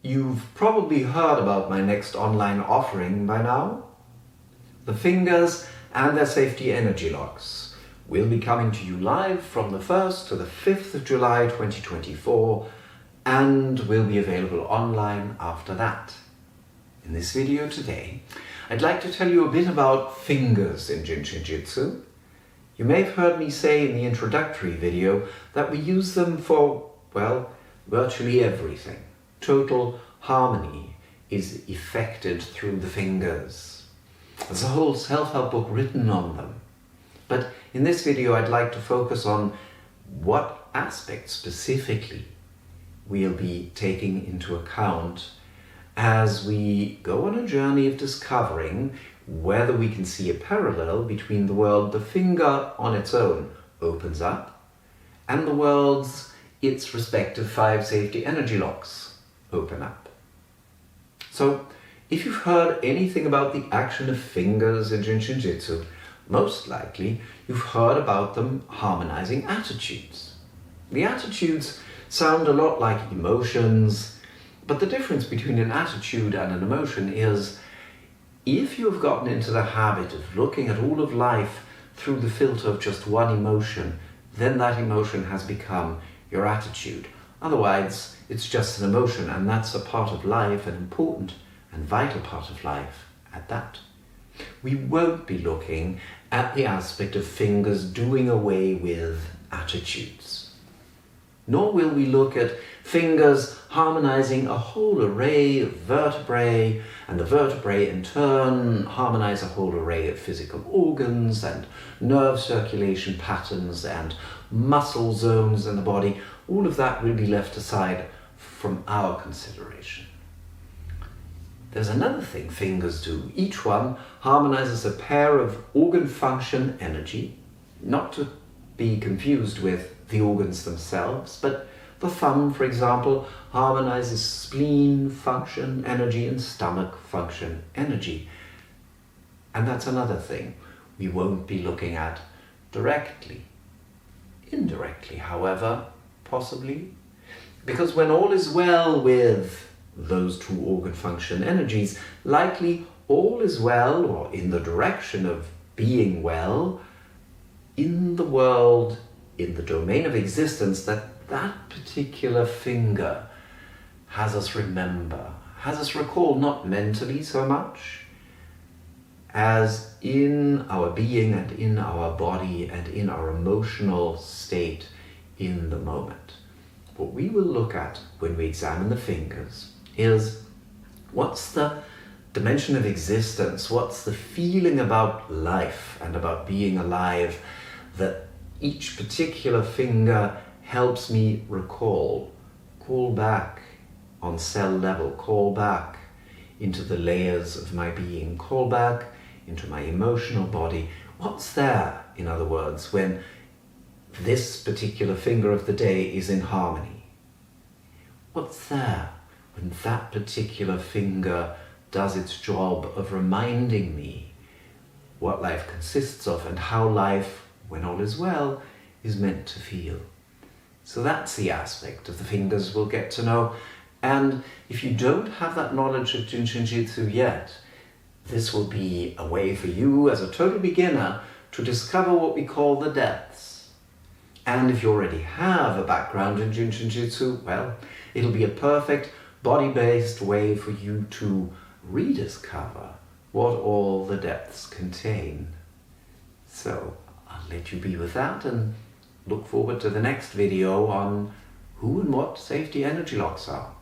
You've probably heard about my next online offering by now. The fingers and their safety energy locks will be coming to you live from the 1st to the 5th of July 2024 and will be available online after that. In this video today, I'd like to tell you a bit about fingers in Shin Jyutsu. You may have heard me say in the introductory video that we use them for, well, virtually everything. Total harmony is effected through the fingers. There's a whole self-help book written on them. But in this video, I'd like to focus on what aspects specifically we'll be taking into account as we go on a journey of discovering whether we can see a parallel between the world the finger on its own opens up and the worlds its respective 5 safety energy locks open up. So, if you've heard anything about the action of fingers in Shin Jyutsu, most likely you've heard about them harmonizing attitudes. The attitudes sound a lot like emotions, but the difference between an attitude and an emotion is if you've gotten into the habit of looking at all of life through the filter of just one emotion, then that emotion has become your attitude. Otherwise, it's just an emotion, and that's a part of life, an important and vital part of life at that. We won't be looking at the aspect of fingers doing away with attitudes. Nor will we look at fingers harmonizing a whole array of vertebrae, and the vertebrae in turn harmonize a whole array of physical organs and nerve circulation patterns and muscle zones in the body. All of that will be left aside from our consideration. There's another thing fingers do. Each one harmonizes a pair of organ function energy, not to be confused with the organs themselves, but the thumb, for example, harmonizes spleen function energy and stomach function energy. And that's another thing we won't be looking at directly. Indirectly, however, possibly. Because when all is well with those 2 organ function energies, likely all is well, or in the direction of being well, in the world, in the domain of existence that particular finger has us remember, has us recall, not mentally so much, as in our being and in our body and in our emotional state in the moment. What we will look at when we examine the fingers is what's the dimension of existence, what's the feeling about life and about being alive that each particular finger helps me recall, call back on cell level, call back into the layers of my being, call back into my emotional body. What's there, in other words, when this particular finger of the day is in harmony? What's there when that particular finger does its job of reminding me what life consists of and how life, when all is well, is meant to feel? So that's the aspect of the fingers we'll get to know. And if you don't have that knowledge of Shin Jyutsu yet, this will be a way for you as a total beginner to discover what we call the depths. And if you already have a background in Shin Jyutsu, well, it'll be a perfect body-based way for you to rediscover what all the depths contain. So I'll let you be with that and look forward to the next video on who and what safety energy locks are.